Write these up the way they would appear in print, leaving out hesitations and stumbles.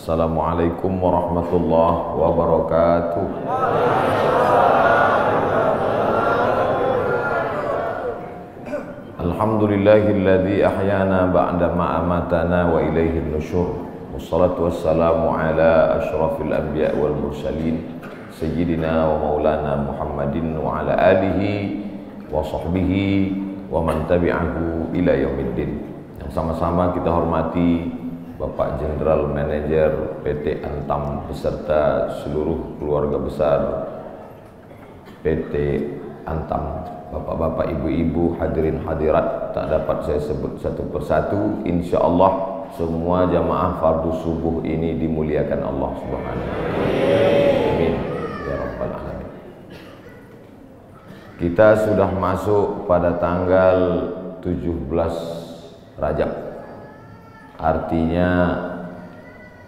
Assalamualaikum warahmatullahi wabarakatuh. Alhamdulillahilladzi ahyana ba'da ma amatana wa ilaihin nusyur. Wassalatu wassalamu ala asyrafil anbiya wal mursalin sayyidina wa maulana Muhammadin wa ala alihi wa sahbihi wa man tabi'ahu ila yaumiddin. Yang sama-sama kita hormati Bapak Jenderal Manajer PT Antam beserta seluruh keluarga besar PT Antam, bapak-bapak, ibu-ibu, hadirin hadirat, tak dapat saya sebut satu persatu. Insya Allah semua jamaah fardu subuh ini dimuliakan Allah Subhanahu wa Ta'ala. Amin ya rabbal alamin. Kita sudah masuk pada tanggal 17 Rajab. Artinya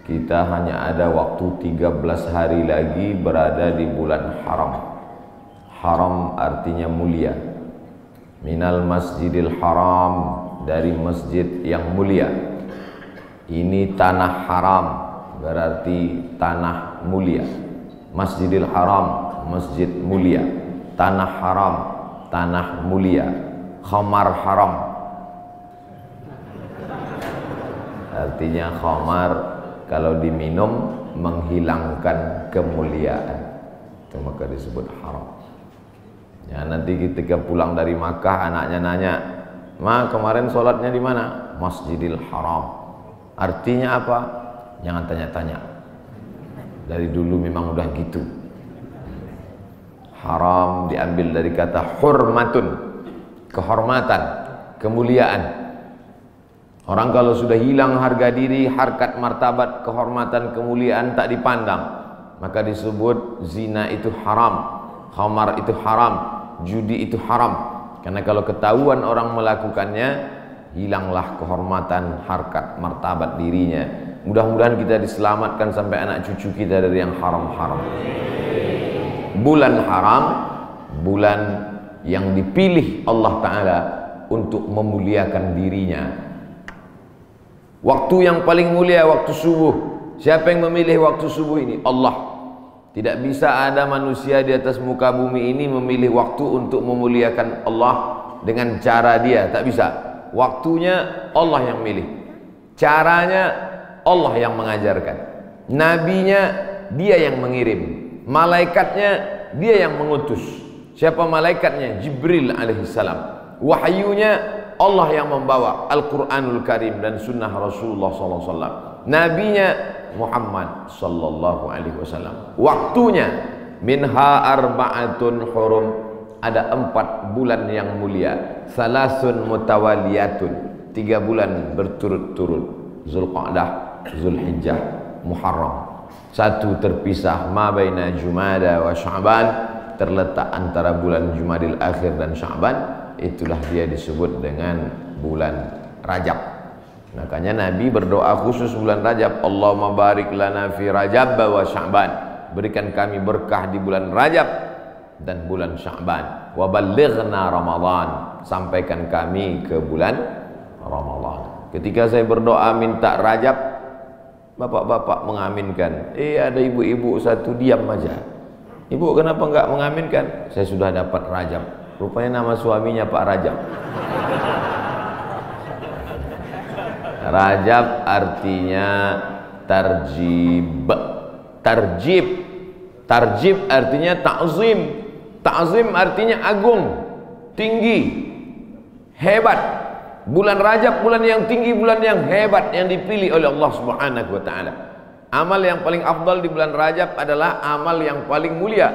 kita hanya ada waktu 13 hari lagi berada di bulan haram. Haram artinya mulia. Minal masjidil haram, dari masjid yang mulia. Ini tanah haram, berarti tanah mulia. Masjidil haram, masjid mulia. Tanah haram, tanah mulia. Khamar haram, artinya khamar kalau diminum menghilangkan kemuliaan, itu maka disebut haram. Ya, nanti ketika pulang dari Makkah anaknya nanya, "Ma, kemarin sholatnya di mana?" Masjidil Haram. Artinya apa? Jangan tanya-tanya. Dari dulu memang udah gitu. Haram diambil dari kata hurmatun, kehormatan, kemuliaan. Orang kalau sudah hilang harga diri, harkat, martabat, kehormatan, kemuliaan tak dipandang, maka disebut zina itu haram, khamar itu haram, judi itu haram. Karena kalau ketahuan orang melakukannya, hilanglah kehormatan, harkat, martabat dirinya. Mudah-mudahan kita diselamatkan sampai anak cucu kita dari yang haram-haram. Bulan haram, bulan yang dipilih Allah Ta'ala untuk memuliakan dirinya. Waktu yang paling mulia waktu subuh. Siapa yang memilih waktu subuh ini? Allah. Tidak bisa ada manusia di atas muka bumi ini memilih waktu untuk memuliakan Allah dengan cara dia. Tak bisa. Waktunya Allah yang milih. Caranya Allah yang mengajarkan. Nabinya dia yang mengirim. Malaikatnya dia yang mengutus. Siapa malaikatnya? Jibril alaihissalam. Wahyunya Allah yang membawa Al-Quranul Karim dan sunnah Rasulullah SAW. Nabinya Muhammad sallallahu alaihi wasallam. Waktunya minha arba'atun hurum, ada 4 bulan yang mulia. Salasun mutawaliyatun, 3 bulan berturut-turut. Zulqa'dah, Zulhijjah, Muharram. 1 terpisah, ma baina Jumada wa Sya'ban, terletak antara bulan Jumadil Akhir dan Sya'ban. Itulah dia disebut dengan bulan Rajab. Makanya Nabi berdoa khusus bulan Rajab, Allahumma barik lana fi Rajab wa Sya'ban, berikan kami berkah di bulan Rajab dan bulan Sya'ban. Wa ballighna Ramadan, sampaikan kami ke bulan Ramadan. Ketika saya berdoa minta Rajab, bapak-bapak mengaminkan. Ada ibu-ibu satu diam aja. Ibu kenapa enggak mengaminkan? Saya sudah dapat Rajab. Rupanya nama suaminya Pak Rajab. Rajab artinya tarjib. Tarjib. Tarjib artinya ta'zim. Ta'zim artinya agung, tinggi, hebat. Bulan Rajab bulan yang tinggi, bulan yang hebat yang dipilih oleh Allah Subhanahu wa Ta'ala. Amal yang paling afdal di bulan Rajab adalah amal yang paling mulia.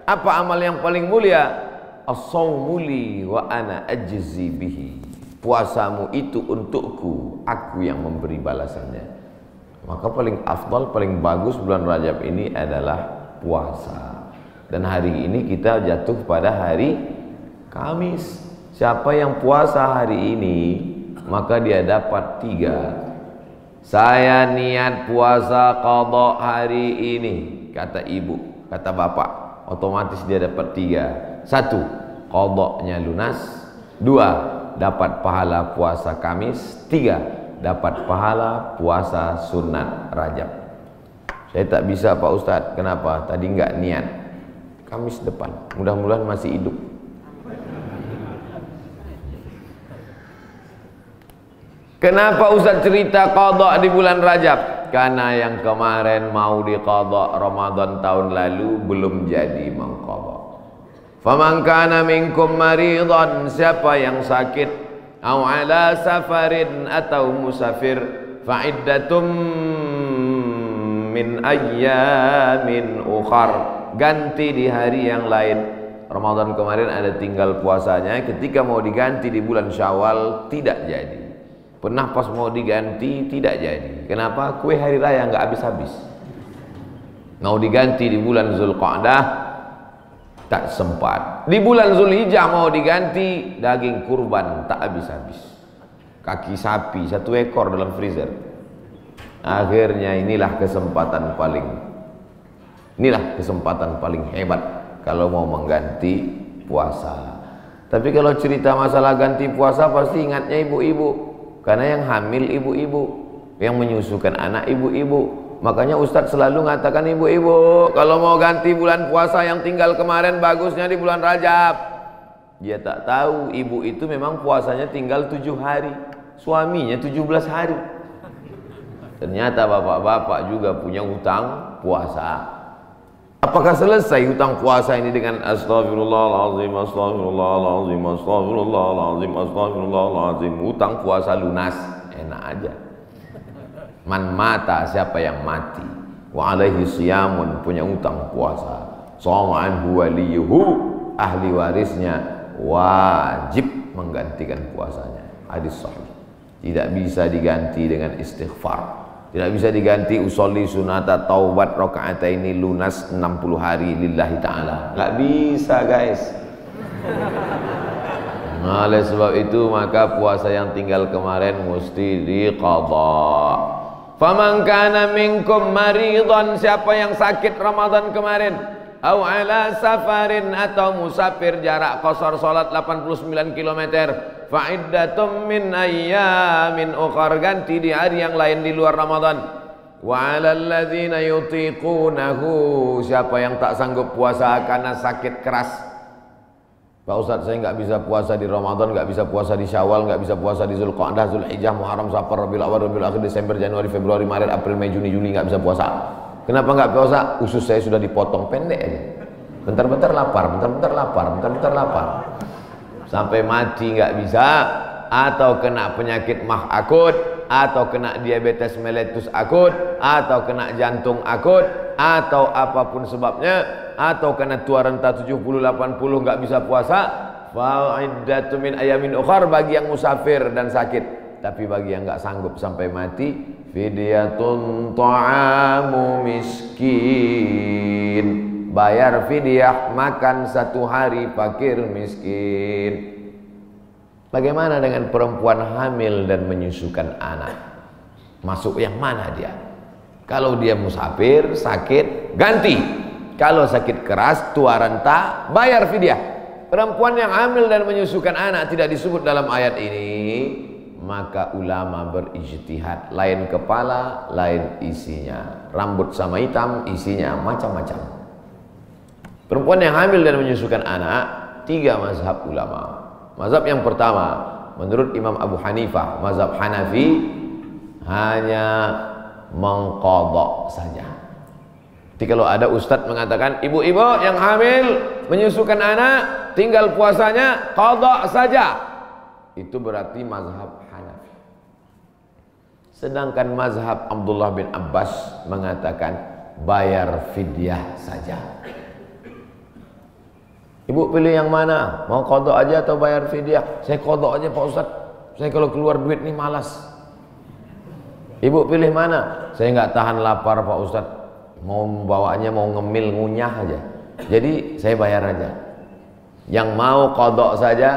Apa amal yang paling mulia? As-sawmu li wa ana ajzi bihi. Puasamu itu untukku, aku yang memberi balasannya. Maka paling afdal, paling bagus bulan Rajab ini adalah puasa. Dan hari ini kita jatuh pada hari Kamis. Siapa yang puasa hari ini, maka dia dapat 3. Saya niat puasa qadha hari ini, kata ibu, kata bapak, otomatis dia dapat 3. 1, qadhanya lunas. 2, dapat pahala puasa Kamis. 3, dapat pahala puasa sunat Rajab. Saya tak bisa Pak Ustadz. Kenapa? Tadi nggak niat. Kamis depan, mudah-mudahan masih hidup. Kenapa Ustadz cerita qadha di bulan Rajab? Karena yang kemarin mau diqadha Ramadan tahun lalu belum jadi mengqadha. Faman kana minkum maridan, siapa yang sakit, au ala safarin atau musafir, fa iddatum min ayyamin ukhar, ganti di hari yang lain. Ramadan kemarin ada tinggal puasanya, ketika mau diganti di bulan Syawal tidak jadi. Pernah pas mau diganti tidak jadi. Kenapa? Kue hari raya nggak habis-habis. Mau diganti di bulan Zulqa'dah tak sempat. Di bulan Zulhijjah mau diganti, daging kurban tak habis-habis. Kaki sapi 1 ekor dalam freezer. Akhirnya inilah kesempatan paling hebat kalau mau mengganti puasa. Tapi kalau cerita masalah ganti puasa pasti ingatnya ibu-ibu. Karena yang hamil ibu-ibu, yang menyusukan anak ibu-ibu. Makanya Ustadz selalu mengatakan ibu-ibu, kalau mau ganti bulan puasa yang tinggal kemarin bagusnya di bulan Rajab. Dia tak tahu ibu itu memang puasanya tinggal 7 hari, suaminya 17 hari. Ternyata bapak-bapak juga punya hutang puasa. Apakah selesai hutang puasa ini dengan astagfirullahaladzim, astagfirullahaladzim, astagfirullahaladzim, astagfirullahaladzim? Hutang puasa lunas, enak aja. Man mata, siapa yang mati, wa alaihi siyamun, punya hutang puasa, shoma anhu waliyuhu, ahli warisnya wajib menggantikan puasanya. Hadis sahih. Tidak bisa diganti dengan istighfar. Tidak bisa diganti usolli sunata taubat rakaataini lunas 60 hari lillahi ta'ala. Nggak bisa guys. Nah, oleh sebab itu maka puasa yang tinggal kemarin mesti diqadha. Faman kana minkum maridan, siapa yang sakit Ramadan kemarin, au ala safarin atau musafir jarak qasar salat 89 km, fa'iddatum min ayyamin ukhar, ganti di hari yang lain di luar Ramadan. Wa 'alal ladzina yutiqunahu, siapa yang tak sanggup puasa karena sakit keras. Pak Ustadz, saya nggak bisa puasa di Ramadan, nggak bisa puasa di Syawal, nggak bisa puasa di Zulqa'dah, Zulhijjah, Muharram, Safar, Rabiul Awal, Rabiul Akhir, Desember, Januari, Februari, Maret, April, Mei, Juni, Juli, nggak bisa puasa. Kenapa nggak puasa? Usus saya sudah dipotong pendek aja. Bentar-bentar lapar, bentar-bentar lapar, bentar-bentar lapar. Sampai mati nggak bisa, atau kena penyakit mah akut, atau kena diabetes mellitus akut, atau kena jantung akut, atau apapun sebabnya, atau kena tua renta 70-80 nggak bisa puasa. Fa'iddatu min ayamin ukhar, bagi yang musafir dan sakit. Tapi bagi yang nggak sanggup sampai mati, fidyatun ta'amu miskin, bayar fidyah makan 1 hari fakir miskin. Bagaimana dengan perempuan hamil dan menyusukan anak? Masuk yang mana dia? Kalau dia musafir, sakit, ganti. Kalau sakit keras, tua renta, bayar fidyah. Perempuan yang hamil dan menyusukan anak tidak disebut dalam ayat ini, maka ulama berijtihad, lain kepala, lain isinya. Rambut sama hitam, isinya macam-macam. Perempuan yang hamil dan menyusukan anak, 3 mazhab ulama. Mazhab yang pertama, menurut Imam Abu Hanifah, mazhab Hanafi, hanya mengqadha saja. Jadi kalau ada ustadz mengatakan ibu-ibu yang hamil menyusukan anak tinggal puasanya qadha saja, itu berarti mazhab Hanafi. Sedangkan mazhab Abdullah bin Abbas mengatakan bayar fidyah saja. Ibu pilih yang mana? Mau qadha aja atau bayar fidyah? Saya qadha aja Pak Ustadz. Saya kalau keluar duit nih malas. Ibu pilih mana? Saya nggak tahan lapar Pak Ustadz. Mau bawanya mau ngemil ngunyah aja. Jadi saya bayar aja. Yang mau qadha saja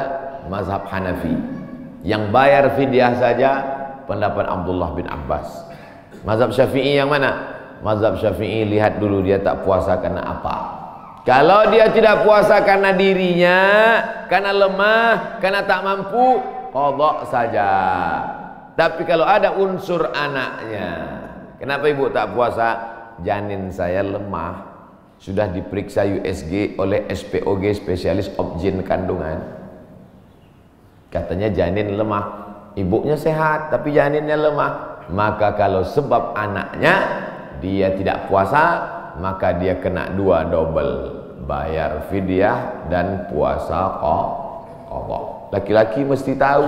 mazhab Hanafi. Yang bayar fidyah saja pendapat Abdullah bin Abbas. Mazhab Syafi'i yang mana? Mazhab Syafi'i lihat dulu dia tak puasa karena apa. Kalau dia tidak puasa karena dirinya, karena lemah, karena tak mampu, qadha saja. Tapi kalau ada unsur anaknya, kenapa ibu tak puasa? janin saya lemah, sudah diperiksa USG oleh SPOG, spesialis obgyn kandungan. Katanya janin lemah, ibunya sehat tapi janinnya lemah. Maka kalau sebab anaknya dia tidak puasa, maka dia kena dua double, bayar fidyah dan puasa qadha. Laki-laki mesti tahu.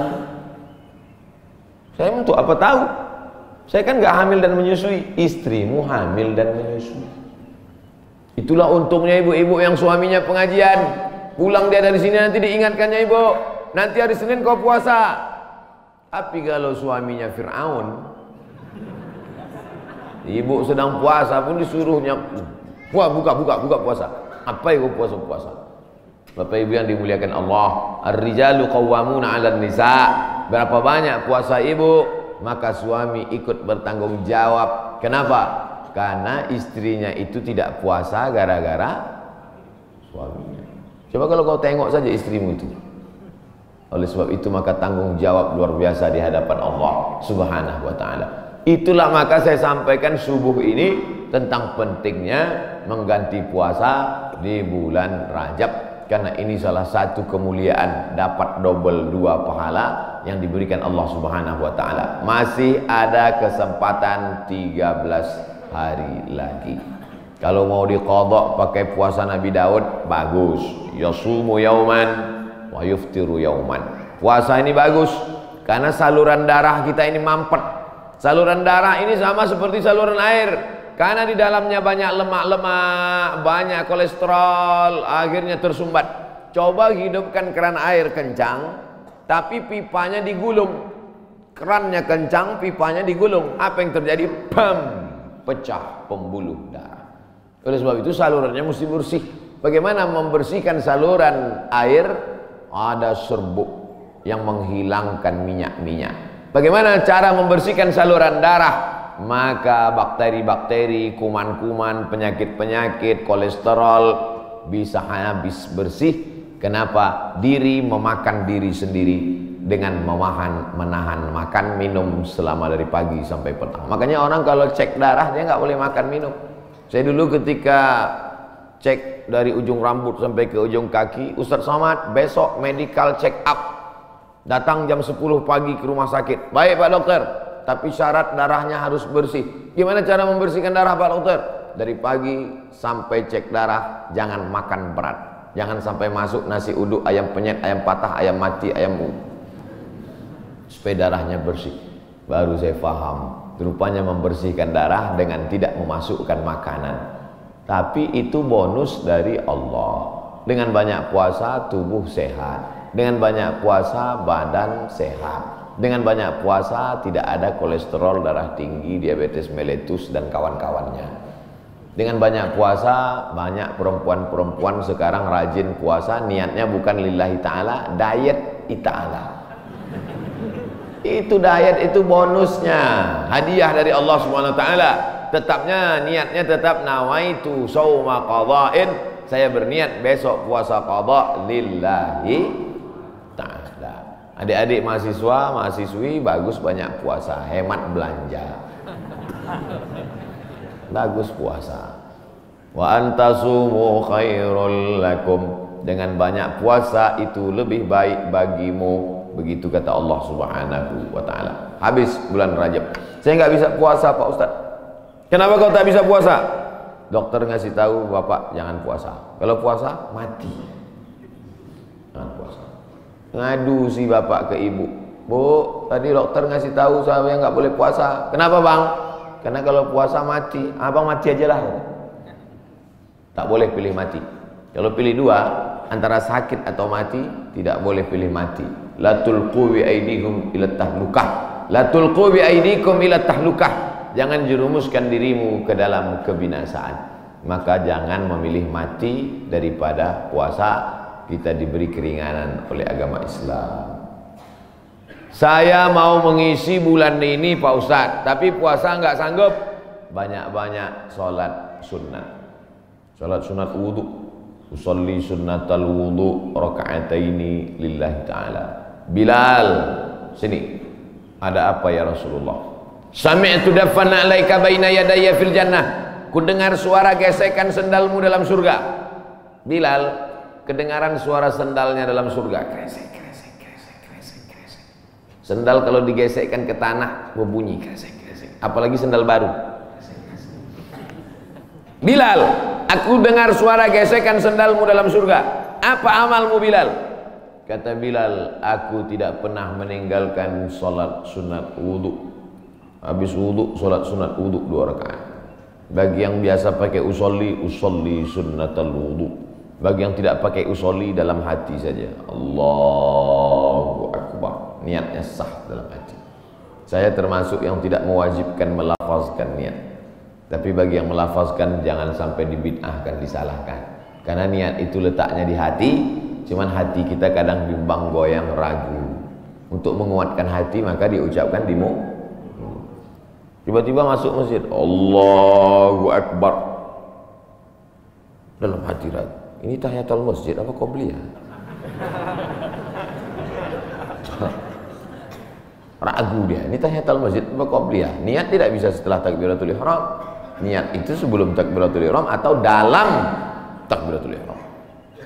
Saya untuk apa tahu? Saya kan nggak hamil dan menyusui, istrimu hamil dan menyusui. Itulah untungnya ibu-ibu yang suaminya pengajian. Pulang dia dari sini nanti diingatkannya, ibu, nanti hari Senin kau puasa. Tapi kalau suaminya Fir'aun, ibu sedang puasa pun disuruhnya, buka puasa. Apa itu puasa? Bapak Ibu yang dimuliakan Allah, ar-rijalu qawwamuna 'alan nisa. Berapa banyak puasa ibu, maka suami ikut bertanggung jawab. Kenapa? Karena istrinya itu tidak puasa gara-gara suaminya. Coba kalau kau tengok saja istrimu itu. Oleh sebab itu maka tanggung jawab luar biasa di hadapan Allah Subhanahu wa taala. Itulah maka saya sampaikan subuh ini tentang pentingnya mengganti puasa di bulan Rajab. Karena ini salah satu kemuliaan, dapat double dua pahala yang diberikan Allah Subhanahu wa taala. Masih ada kesempatan 13 hari lagi. Kalau mau diqadha pakai puasa Nabi Daud, bagus. Yasumu yauman wa yuftiru yauman. Puasa ini bagus karena saluran darah kita ini mampet. Saluran darah ini sama seperti saluran air. Karena di dalamnya banyak lemak-lemak, banyak kolesterol, akhirnya tersumbat. Coba hidupkan keran air kencang, tapi pipanya digulung. Kerannya kencang, pipanya digulung. Apa yang terjadi? Bam! Pecah pembuluh darah. Oleh sebab itu salurannya mesti bersih. Bagaimana membersihkan saluran air? Ada serbuk yang menghilangkan minyak-minyak. Bagaimana cara membersihkan saluran darah? Maka bakteri-bakteri, kuman-kuman, penyakit-penyakit, kolesterol bisa habis bersih. Kenapa? Diri memakan diri sendiri dengan menahan makan minum selama dari pagi sampai petang. Makanya orang kalau cek darah dia nggak boleh makan minum. Saya dulu ketika cek dari ujung rambut sampai ke ujung kaki, Ustadz Somad besok medical check up, datang jam 10 pagi ke rumah sakit. Baik Pak Dokter, tapi syarat darahnya harus bersih. Gimana cara membersihkan darah Pak Dokter? Dari pagi sampai cek darah jangan makan berat. Jangan sampai masuk nasi uduk, ayam penyet, ayam patah, ayam mati, ayam supaya darahnya bersih. Baru saya paham, rupanya membersihkan darah dengan tidak memasukkan makanan. Tapi itu bonus dari Allah. Dengan banyak puasa tubuh sehat, dengan banyak puasa badan sehat. Dengan banyak puasa tidak ada kolesterol darah tinggi, diabetes mellitus dan kawan-kawannya. Dengan banyak puasa, banyak perempuan-perempuan sekarang rajin puasa, niatnya bukan lillahi ta'ala, diet ta'ala. Itu diet itu bonusnya, hadiah dari Allah Subhanahu wa taala. Tetapnya niatnya tetap nawaitu shauma qadha'in, saya berniat besok puasa qadha lillahi ta'ala. Adik-adik mahasiswa, mahasiswi bagus banyak puasa, hemat belanja. Bagus puasa. Wa antasumu khairul lakum. Dengan banyak puasa itu lebih baik bagimu. Begitu kata Allah Subhanahu wa taala. Habis bulan Rajab. Saya nggak bisa puasa Pak Ustaz. Kenapa kau tak bisa puasa? Dokter ngasih tahu Bapak jangan puasa. Kalau puasa mati. Jangan puasa. Ngadu si bapak ke ibu, Bu, tadi dokter ngasih tahu saya nggak boleh puasa. Kenapa bang? Karena kalau puasa mati. Abang mati aja lah. Tak boleh pilih mati. Kalau pilih dua, antara sakit atau mati, tidak boleh pilih mati. La tulqu bi aidikum ila tahlukah. La tulqu bi aidikum ila tahlukah. Jangan jerumuskan dirimu ke dalam kebinasaan. Maka jangan memilih mati daripada puasa. Kita diberi keringanan oleh agama Islam. Saya mau mengisi bulan ini Pak Ustadz, tapi puasa nggak sanggup. Banyak-banyak sholat sunnah. Sholat sunat wudhu. Usolli sunnatal wudhu raka'ataini lillahi ta'ala. Bilal, sini. Ada apa ya Rasulullah? Sami'tu dafana alaika baina yadayya fil jannah. ku dengar suara gesekan sendalmu dalam surga. Bilal, kedengaran suara sendalnya dalam surga. Kresek, kresek, kresek, kresek, kresek. Sendal kalau digesekkan ke tanah berbunyi kresek, kresek. Apalagi sendal baru. Bilal, aku dengar suara gesekan sendalmu dalam surga. Apa amalmu Bilal? Kata Bilal, aku tidak pernah meninggalkan sholat sunat wudhu. Habis wudhu, sholat sunat wudhu 2 rakaat. Bagi yang biasa pakai usolli sunnatal wudhu. Bagi yang tidak pakai usolli, dalam hati saja. Allahu Akbar. Niatnya sah dalam hati. Saya termasuk yang tidak mewajibkan melafazkan niat. Tapi bagi yang melafazkan, jangan sampai dibid'ahkan, disalahkan. Karena niat itu letaknya di hati. Cuman hati kita kadang bimbang, goyang, ragu. Untuk menguatkan hati maka diucapkan di mulut. Tiba-tiba masuk masjid, Allahu Akbar. Dalam hati ragu, ini tahiyatul masjid apa qobliyah? Ragu dia, ini tahiyatul masjid apa qobliyah? Niat tidak bisa setelah takbiratul ihram. Niat itu sebelum takbiratul ihram atau dalam takbiratul ihram.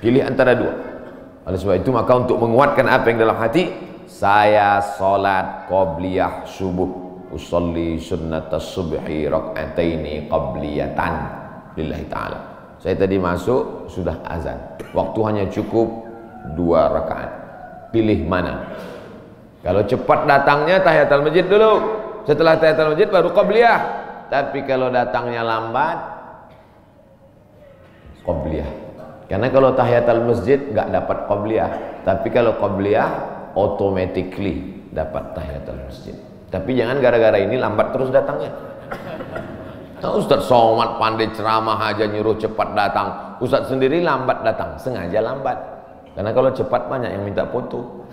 Pilih antara dua. Oleh sebab itu maka untuk menguatkan apa yang dalam hati, saya salat qobliyah subuh. Usolli sunnatas subhi rak'ataini qabliyatan lillahi ta'ala. Saya tadi masuk sudah azan. Waktu hanya cukup 2 rakaat. Pilih mana? Kalau cepat datangnya tahiyatul masjid dulu. Setelah tahiyatul masjid baru qabliyah. Tapi kalau datangnya lambat, qabliyah. Karena kalau tahiyatul masjid enggak dapat qabliyah. Tapi kalau qabliyah automatically dapat tahiyatul masjid. Tapi jangan gara-gara ini lambat terus datangnya. Nah, Ustaz Somad pandai ceramah aja nyuruh cepat datang. Ustaz sendiri lambat datang, sengaja lambat. Karena kalau cepat banyak yang minta foto.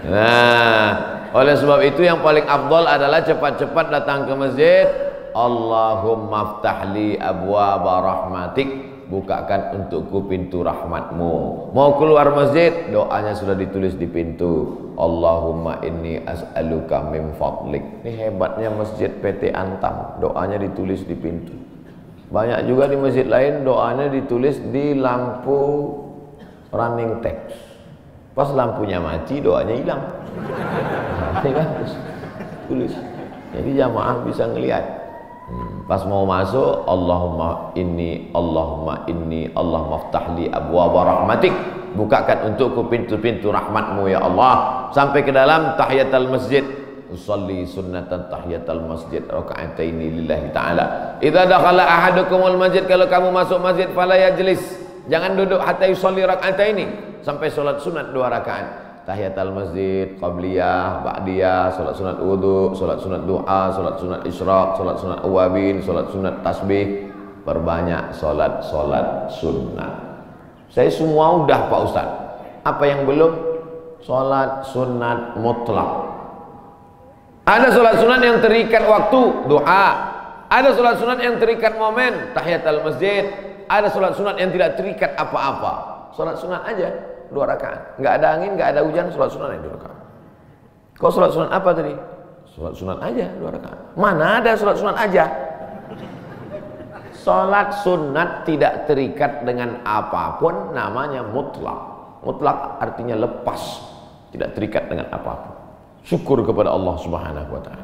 Nah, oleh sebab itu yang paling afdal adalah cepat-cepat datang ke masjid. Allahumma ftahli abwaaba rahmatik. Bukakan untukku pintu rahmatmu. Mau keluar masjid, doanya sudah ditulis di pintu. Allahumma inni as'aluka min fadlik. Ini hebatnya masjid PT Antam, doanya ditulis di pintu. Banyak juga di masjid lain doanya ditulis di lampu running text. Pas lampunya mati, doanya hilang. Ini bagus, tulis. Jadi jamaah bisa ngelihat. Pas mau masuk, Allahumma inni, Allahumma ftahli abwaaba rahmatik. Bukakan untukku pintu-pintu rahmatmu ya Allah. Sampai ke dalam tahiyatul masjid. Usolli sunnatan tahiyatul masjid raka'ataini lillahi ta'ala. Idza dakhala ahadukumul masjid, kalau kamu masuk masjid fala yajlis. Jangan duduk hatta yusolli raka'ataini, sampai salat sunat 2 rakaat. Tahiyatul masjid, qabliyah, ba'diyah, salat sunat wudu, salat sunat du'a, salat sunat isyraq, salat sunat awabin, salat sunat tasbih. Perbanyak salat sunat. Saya semua udah Pak Ustaz. Apa yang belum? Salat sunat mutlak. Ada salat sunat yang terikat waktu, du'a. Ada salat sunat yang terikat momen, tahiyatul masjid. Ada salat sunat yang tidak terikat apa-apa. Salat sunat aja 2 rakaat. Enggak ada angin, enggak ada hujan, salat sunat aja 2 rakaat. Kau salat sunat apa tadi? Salat sunat aja 2 rakaat. Mana ada salat sunat aja? Salat sunat tidak terikat dengan apapun, namanya mutlak. Mutlak artinya lepas, tidak terikat dengan apapun. Syukur kepada Allah Subhanahu wa taala.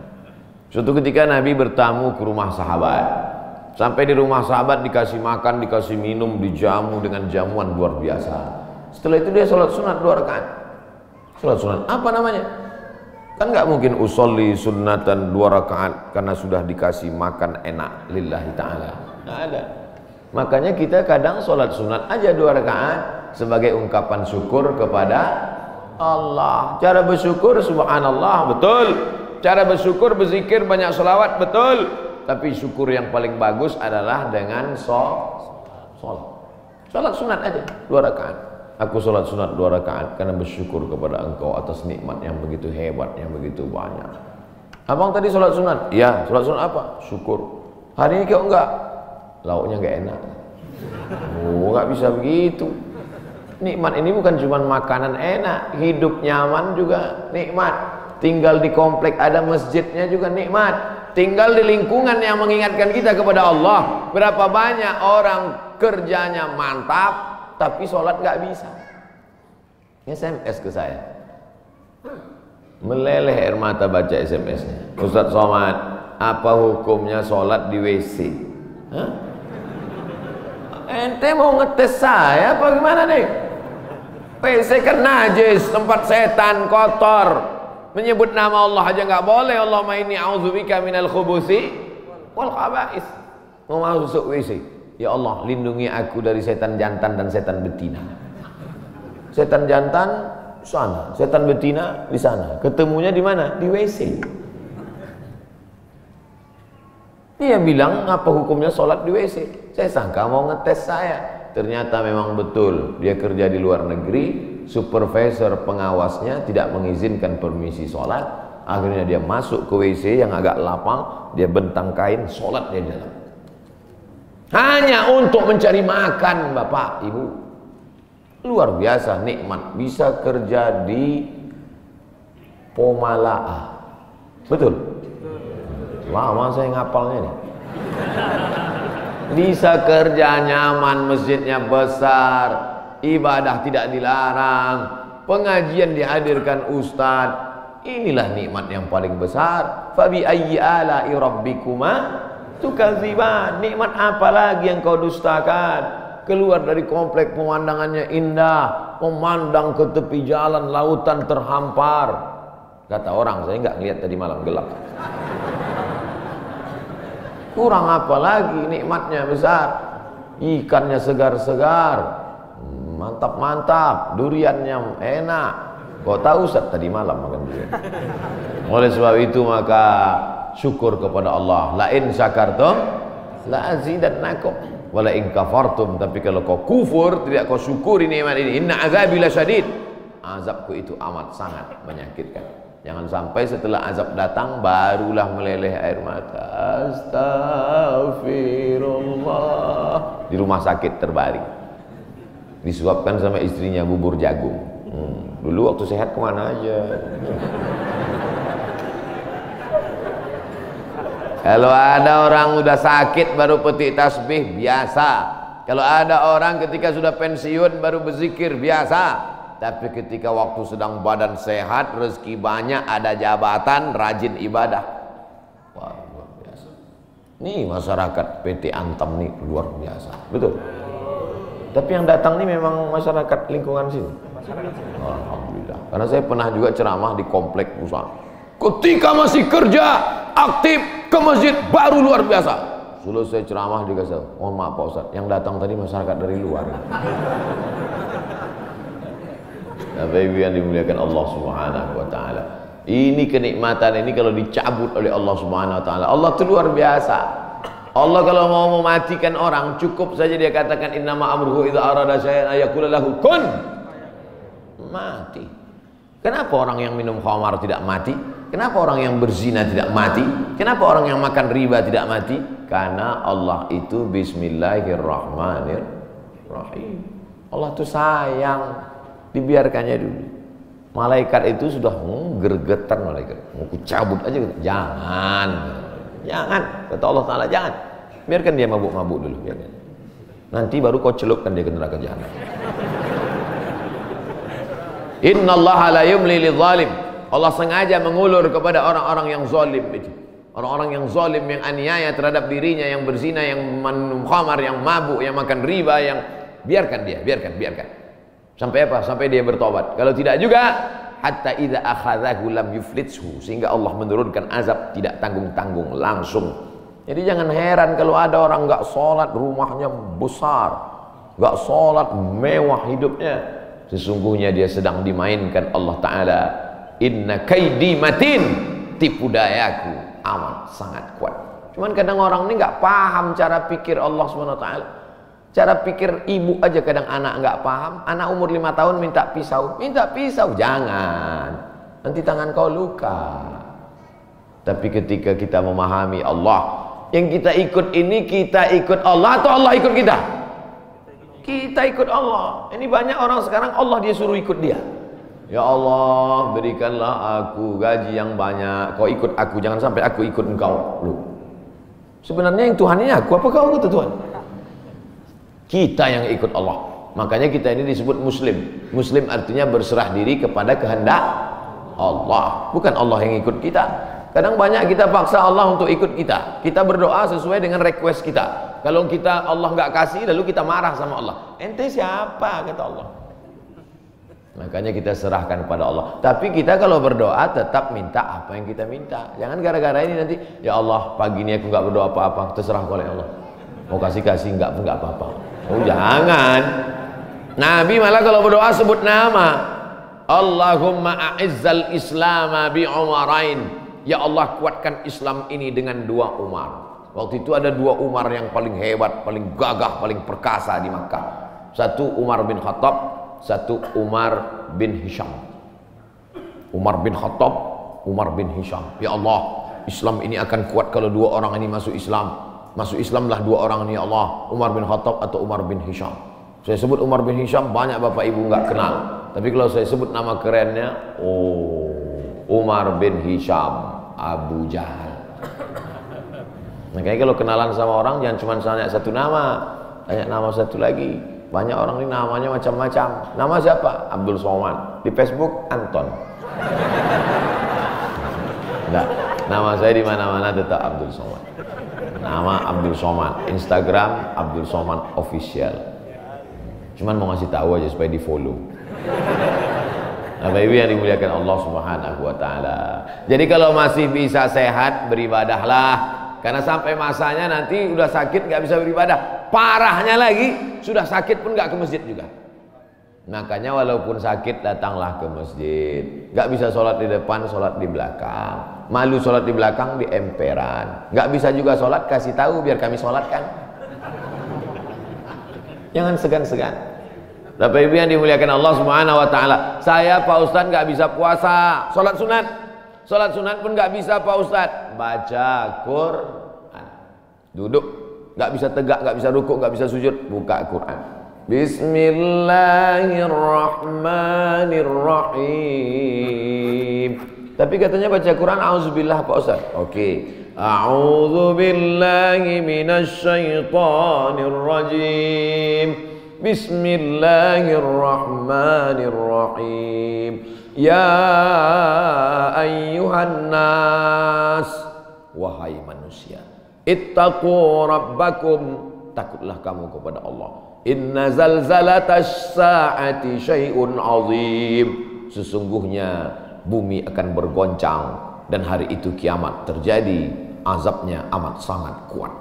Suatu ketika Nabi bertamu ke rumah sahabat. Sampai di rumah sahabat dikasih makan, dikasih minum, dijamu dengan jamuan luar biasa. Setelah itu dia sholat sunat 2 rakaat. Sholat sunat apa namanya? Kan nggak mungkin usolli sunnatan 2 rakaat karena sudah dikasih makan enak lillahi ta'ala. Nggak ada. Makanya kita kadang sholat sunat aja 2 rakaat sebagai ungkapan syukur kepada Allah. Cara bersyukur subhanallah, betul. Cara bersyukur berzikir banyak selawat, betul. Tapi syukur yang paling bagus adalah dengan sholat. Sholat sunat aja 2 rakaat. Aku sholat sunat 2 rakaat karena bersyukur kepada engkau atas nikmat yang begitu hebat, yang begitu banyak. Abang tadi sholat sunat? Iya. Sholat sunat apa? Syukur. Hari ini kau enggak? Lauknya enggak enak. Oh, enggak bisa begitu. Nikmat ini bukan cuma makanan enak, hidup nyaman juga nikmat. Tinggal di komplek ada masjidnya juga nikmat. tinggal di lingkungan yang mengingatkan kita kepada Allah. Berapa banyak orang kerjanya mantap tapi sholat nggak bisa. SMS ke saya, meleleh air mata baca SMS-nya. Ustaz Somad, apa hukumnya sholat di WC? Hah? Ente mau ngetes saya apa gimana nih? WC kan najis, tempat setan, kotor. Menyebut nama Allah aja nggak boleh. Allahumma inni a'udzubika minal khubuthi wal khaba'is. Mau masuk WC, ya Allah lindungi aku dari setan jantan dan setan betina. Setan jantan di sana, setan betina di sana. Ketemunya di mana? Di WC. Dia bilang apa hukumnya sholat di WC. Saya sangka mau ngetes saya. Ternyata memang betul dia kerja di luar negeri. Supervisor pengawasnya tidak mengizinkan permisi sholat. Akhirnya dia masuk ke WC yang agak lapang. Dia bentang kain, sholat di dalam. Hanya untuk mencari makan, Bapak Ibu. Luar biasa nikmat. Bisa kerja di Pomalaa. Betul? Lama saya ngapalnya nih. Bisa kerja nyaman, masjidnya besar, ibadah tidak dilarang, pengajian dihadirkan ustaz. Inilah nikmat yang paling besar. Fabi ayyi ala'i rabbikuma tukadziban. Nikmat apa lagi yang kau dustakan? Keluar dari komplek pemandangannya indah, memandang ke tepi jalan, lautan terhampar. Kata orang, saya nggak ngeliat tadi malam gelap. Kurang apa lagi, nikmatnya besar. Ikannya segar-segar, mantap-mantap, duriannya enak. Kau tahu Ustaz tadi malam makan durian. Oleh sebab itu maka syukur kepada Allah. La in syakartum la azidannakum wa la in kafartum. Tapi kalau kau kufur, tidak kau syukuri nikmat ini, inna azabi lasyadid. Azabku itu amat sangat menyakitkan. Jangan sampai setelah azab datang barulah meleleh air mata. Astagfirullah. Di rumah sakit terbaring, disuapkan sama istrinya bubur jagung. Dulu waktu sehat kemana aja. Kalau ada orang udah sakit baru petik tasbih, biasa. Kalau ada orang ketika sudah pensiun baru berzikir, biasa. Tapi ketika waktu sedang badan sehat, rezeki banyak, ada jabatan, rajin ibadah, wah luar biasa. Nih masyarakat PT Antam nih luar biasa, betul. Tapi yang datang nih memang masyarakat lingkungan sini. Alhamdulillah. Karena saya pernah juga ceramah di komplek perusahaan. Ketika masih kerja aktif ke masjid baru luar biasa. Selesai ceramah juga saya, mohon maaf Pak Ustaz, yang datang tadi masyarakat dari luar. Bapak Ibu yang dimuliakan Allah Subhanahu wa taala. Ini kenikmatan ini kalau dicabut oleh Allah Subhanahu wa taala, Allah itu luar biasa. Allah kalau mau mematikan orang, cukup saja dia katakan innama amruhu idza arada syai'an ayaqula lahu kun. Mati. Kenapa orang yang minum khamar tidak mati? Kenapa orang yang berzina tidak mati? Kenapa orang yang makan riba tidak mati? Karena Allah itu bismillahirrahmanirrahim. Allah itu sayang. Dibiarkannya dulu. Malaikat itu sudah gergetan malaikat. Mau cabut aja gitu. Jangan. Jangan. Kata Allah Ta'ala jangan. Biarkan dia mabuk-mabuk dulu. Biarkan. Nanti baru kau celupkan dia ke neraka jahanam. Innallaha la yumli lidzalim. Allah sengaja mengulur kepada orang-orang yang zalim itu. Orang-orang yang zalim, yang aniaya terhadap dirinya, yang berzina, yang minum khamar, yang mabuk, yang makan riba, yang biarkan dia, biarkan. Sampai apa? Sampai dia bertobat. Kalau tidak juga, hatta idza akhadhahu lam yuflithu, sehingga Allah menurunkan azab tidak tanggung-tanggung langsung. Jadi jangan heran kalau ada orang enggak sholat, rumahnya besar, enggak sholat, mewah hidupnya. Sesungguhnya dia sedang dimainkan Allah Ta'ala. Inna kaidi matin, tipu dayaku amat sangat kuat. Cuman kadang orang ini enggak paham cara pikir Allah SWT. Cara pikir ibu aja kadang anak nggak paham. Anak umur 5 tahun minta pisau, jangan. Nanti tangan kau luka. Tapi ketika kita memahami Allah, yang kita ikut ini, kita ikut Allah atau Allah ikut kita? Kita ikut Allah. Ini banyak orang sekarang Allah dia suruh ikut dia. Ya Allah, berikanlah aku gaji yang banyak. Kau ikut aku, jangan sampai aku ikut engkau. Loh, sebenarnya yang Tuhan ini aku, apa kau kata Tuhan? Kita yang ikut Allah. Makanya kita ini disebut Muslim. Muslim artinya berserah diri kepada kehendak Allah, bukan Allah yang ikut kita. Kadang banyak kita paksa Allah untuk ikut kita. Kita berdoa sesuai dengan request kita. Kalau kita Allah nggak kasih, lalu kita marah sama Allah. Ente siapa, kata Allah. Makanya kita serahkan kepada Allah. Tapi kita kalau berdoa tetap minta apa yang kita minta. Jangan gara-gara ini nanti, ya Allah pagi ini aku nggak berdoa apa-apa, terserah oleh Allah. Mau kasih nggak apa-apa. Oh jangan. Nabi malah kalau berdoa sebut nama. Allahumma a'izzal islama bi umarain. Ya Allah kuatkan Islam ini dengan 2 Umar. Waktu itu ada 2 Umar yang paling hebat, paling gagah, paling perkasa di Makkah. Satu Umar bin Khattab, satu Umar bin Hisham. Umar bin Khattab, Umar bin Hisham. Ya Allah, Islam ini akan kuat kalau 2 orang ini masuk Islam. Masuk Islamlah 2 orang ini, ya Allah. Umar bin Khattab atau Umar bin Hisham. Saya sebut Umar bin Hisham, banyak bapak ibu nggak kenal. Tapi kalau saya sebut nama kerennya, oh, Umar bin Hisham, Abu Jahal. Makanya kalau kenalan sama orang jangan cuma tanya satu nama, tanya nama satu lagi. Banyak orang ini namanya macam-macam. Nama siapa? Abdul Somad. Di Facebook Anton. Enggak, nama saya di mana-mana tetap Abdul Somad. Nama Abdul Somad, Instagram Abdul Somad Official. Cuman mau ngasih tahu aja supaya di follow. Bapak Ibu yang dimuliakan Allah Subhanahu wa taala. Jadi kalau masih bisa sehat, beribadahlah. Karena sampai masanya nanti udah sakit nggak bisa beribadah. Parahnya lagi, sudah sakit pun nggak ke masjid juga. Makanya walaupun sakit datanglah ke masjid. Nggak bisa sholat di depan, sholat di belakang. Malu sholat di belakang, di emperan. Nggak bisa juga sholat, kasih tahu biar kami sholatkan. Jangan segan-segan. Bapak Ibu yang dimuliakan Allah Subhanahu wa taala. Saya Pak Ustadz nggak bisa puasa, sholat sunat. Sholat sunat pun nggak bisa Pak Ustadz. Baca Quran. Duduk, nggak bisa tegak, nggak bisa rukuk, nggak bisa sujud, buka Quran. Bismillahirrahmanirrahim. Tapi katanya baca Quran auzubillah Pak Ustadz. Oke. A'udzubillahi minasyaitonirrajim. Bismillahirrahmanirrahim. Ya ayyuhan nas, wahai manusia, ittaqu rabbakum, takutlah kamu kepada Allah. Inna zalzalatas saati syai'un azim. Sesungguhnya bumi akan bergoncang dan hari itu kiamat terjadi, azabnya amat sangat kuat.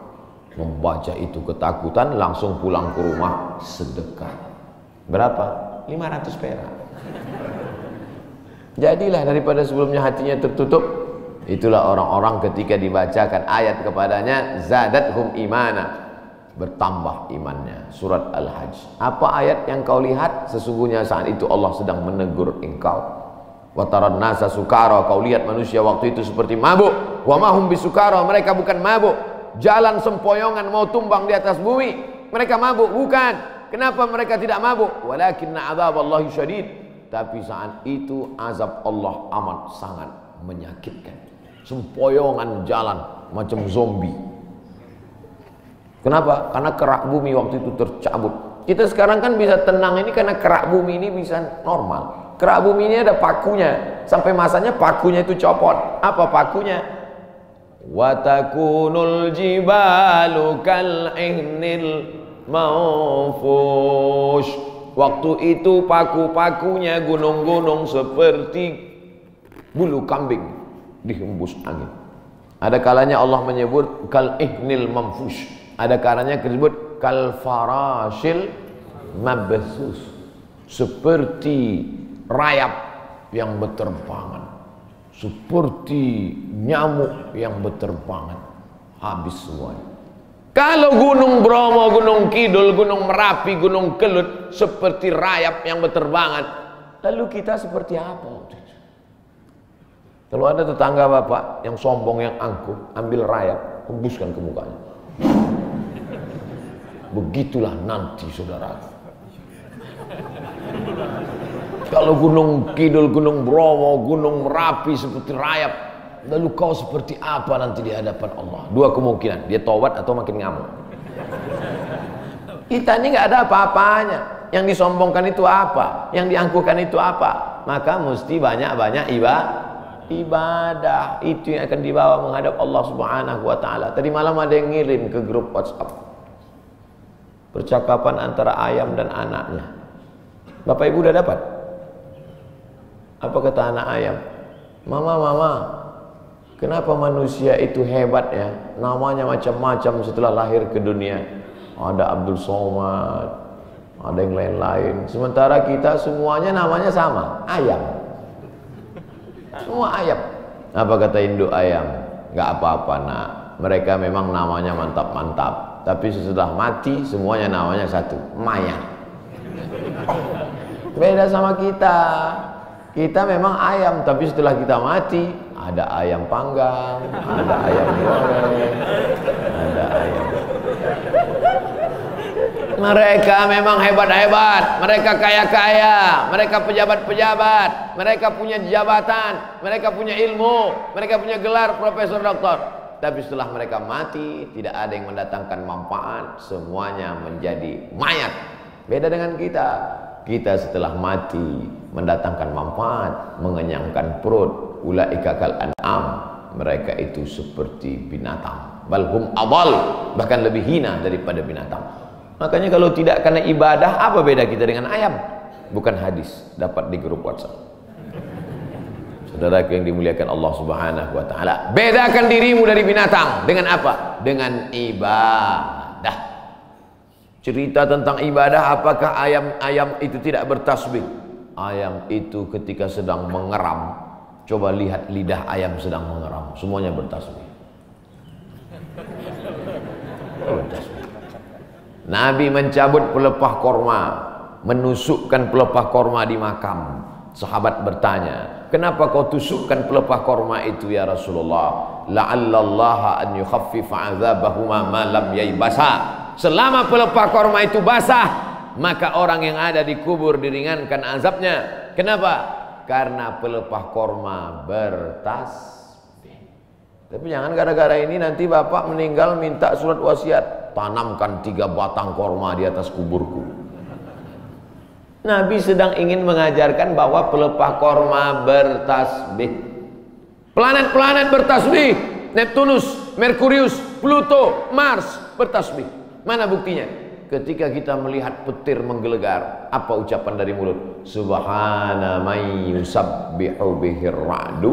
Membaca itu ketakutan, langsung pulang ke rumah sedekah. Berapa? 500 perak. Jadilah daripada sebelumnya hatinya tertutup. Itulah orang-orang ketika dibacakan ayat kepadanya, zadathum imana, bertambah imannya. Surat Al-Hajj. Apa ayat yang kau lihat? Sesungguhnya saat itu Allah sedang menegur engkau. Wa taran nasa sukara, kau lihat manusia waktu itu seperti mabuk. Wa mahum bisukara, mereka bukan mabuk. Jalan sempoyongan mau tumbang di atas bumi, mereka mabuk? Bukan. Kenapa mereka tidak mabuk? Walakinna adzaballahi syadid. Tapi saat itu azab Allah amat sangat menyakitkan. Sempoyongan jalan macam zombie. Kenapa? Karena kerak bumi waktu itu tercabut. Kita sekarang kan bisa tenang ini karena kerak bumi ini bisa normal. Kerak bumi ini ada pakunya. Sampai masanya pakunya itu copot. Apa pakunya? Wa takunul jibalu kal ihnil manfush. Waktu itu paku-pakunya gunung-gunung seperti bulu kambing dihembus angin. Ada kalanya Allah menyebut kal ihnil manfush. Ada kalanya disebut kal farashil mabsus, seperti rayap yang berterbangan, seperti nyamuk yang berterbangan, habis semuanya. Kalau Gunung Bromo, Gunung Kidul, Gunung Merapi, Gunung Kelut seperti rayap yang berterbangan, lalu kita seperti apa? Kalau ada tetangga bapak yang sombong, yang angkuh, ambil rayap, hembuskan ke mukanya. Begitulah nanti saudara. Kalau gunung Kidul, gunung Bromo, gunung Merapi seperti rayap, lalu kau seperti apa nanti di hadapan Allah? Dua kemungkinan, dia taubat atau makin ngamuk. Kita ini nggak ada apa-apanya. Yang disombongkan itu apa? Yang diangkuhkan itu apa? Maka mesti banyak-banyak ibadah. Itu yang akan dibawa menghadap Allah Subhanahu wa taala. Tadi malam ada yang ngirim ke grup WhatsApp. Percakapan antara ayam dan anaknya. Bapak Ibu udah dapat? Apa kata anak ayam? Mama, kenapa manusia itu hebat ya? Namanya macam-macam setelah lahir ke dunia. Ada Abdul Somad, ada yang lain-lain. Sementara kita semuanya namanya sama, ayam. Semua ayam. Apa kata induk ayam? Gak apa-apa nak, mereka memang namanya mantap-mantap, tapi setelah mati semuanya namanya satu, mayat. Beda sama kita. Kita memang ayam, tapi setelah kita mati ada ayam panggang, ada ayam goreng, ada ayam. Mereka memang hebat-hebat, mereka kaya-kaya, mereka pejabat-pejabat, mereka punya jabatan, mereka punya ilmu, mereka punya gelar profesor doktor. Tapi setelah mereka mati, tidak ada yang mendatangkan manfaat, semuanya menjadi mayat. Beda dengan kita. Kita setelah mati mendatangkan manfaat, mengenyangkan perut. Ulaika kal an'am, mereka itu seperti binatang. Balhum adal, bahkan lebih hina daripada binatang. Makanya kalau tidak karena ibadah, apa beda kita dengan ayam? Bukan hadis, dapat di grup WhatsApp. Saudara yang dimuliakan Allah Subhanahu wa taala, bedakan dirimu dari binatang dengan apa? Dengan ibadah. Cerita tentang ibadah, apakah ayam itu tidak bertasbih? Ayam itu ketika sedang mengeram, coba lihat lidah ayam sedang mengeram, semuanya bertasbih. Bertasbih. Nabi mencabut pelepah korma, menusukkan pelepah korma di makam. Sahabat bertanya, kenapa kau tusukkan pelepah korma itu ya Rasulullah? La'allallaha an yukhaffifa 'adzabahuma ma lam yaybasa. Selama pelepah korma itu basah, maka orang yang ada di kubur diringankan azabnya. Kenapa? Karena pelepah korma bertasbih. Tapi jangan gara-gara ini nanti bapak meninggal minta surat wasiat, tanamkan 3 batang korma di atas kuburku. Nabi sedang ingin mengajarkan bahwa pelepah korma bertasbih. Planet-planet bertasbih. Neptunus, Merkurius, Pluto, Mars bertasbih. Mana buktinya? Ketika kita melihat petir menggelegar, apa ucapan dari mulut? Subhana may yusabbihu bihir ra'du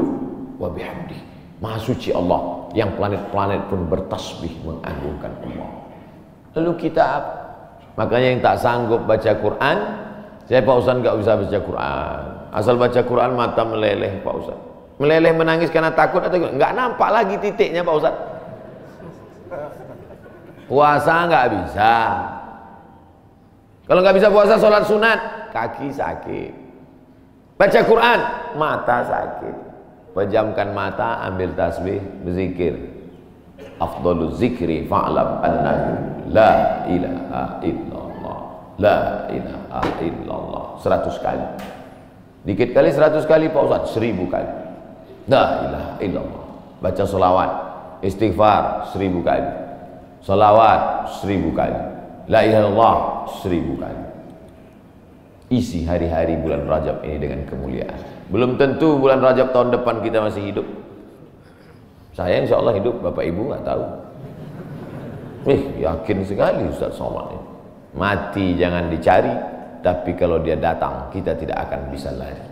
wa bihamdi. Maha suci Allah, yang planet-planet pun bertasbih mengagungkan Allah. Lalu kita apa? Makanya yang tak sanggup baca Quran, saya Pak Ustaz nggak bisa baca Quran. Asal baca Quran mata meleleh Pak Ustaz. Meleleh menangis karena takut atau nggak nampak lagi titiknya Pak Ustaz. Puasa nggak bisa. Kalau nggak bisa puasa, sholat sunat, kaki sakit. Baca Quran, mata sakit. Pejamkan mata, ambil tasbih, berzikir. Afdalul zikri fa'lam annahu la ilaha illallah. La ilaha illallah. 100 kali. Dikit kali 100 kali Pak Ustaz, 1000 kali. La ilaha illallah. Baca sholawat, istighfar 1000 kali. Salawat 1000 kali. La ilaha illallah 1000 kali. Isi hari-hari bulan Rajab ini dengan kemuliaan. Belum tentu bulan Rajab tahun depan kita masih hidup. Saya insya Allah hidup, Bapak Ibu nggak tahu. Yakin sekali Ustaz Somad ini. Mati jangan dicari, tapi kalau dia datang kita tidak akan bisa lari.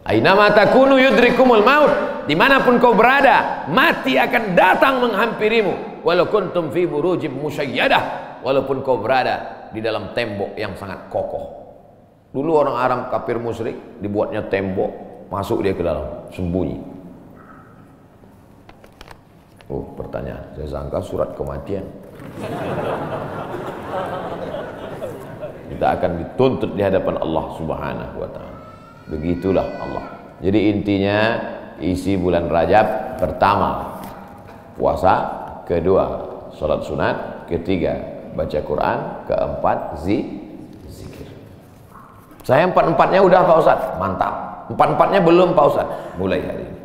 Ainama takunu yudrikumul maut. Dimanapun kau berada, mati akan datang menghampirimu. Walau kuntum fi burujim musayyadah. Walaupun kau berada di dalam tembok yang sangat kokoh. Dulu orang Arab kafir musyrik dibuatnya tembok, masuk dia ke dalam, sembunyi. Oh, pertanyaan, saya sangka surat kematian. Kita akan dituntut di hadapan Allah Subhanahu wa taala. Begitulah Allah. Jadi intinya isi bulan Rajab, pertama puasa, kedua salat sunat, ketiga baca Quran, keempat zikir. Saya empat-empatnya udah Pak Ustadz. Mantap. Empat-empatnya belum Pak Ustadz. Mulai hari ini.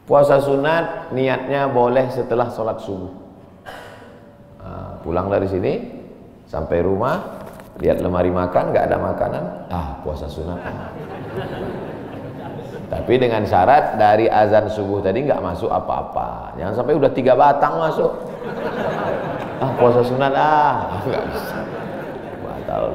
Puasa sunat niatnya boleh setelah sholat subuh. Nah, pulang dari sini sampai rumah, lihat lemari makan, nggak ada makanan, puasa sunat. Tapi dengan syarat dari azan subuh tadi nggak masuk apa-apa. Jangan sampai udah 3 batang masuk. Puasa sunat nggak bisa. Batal.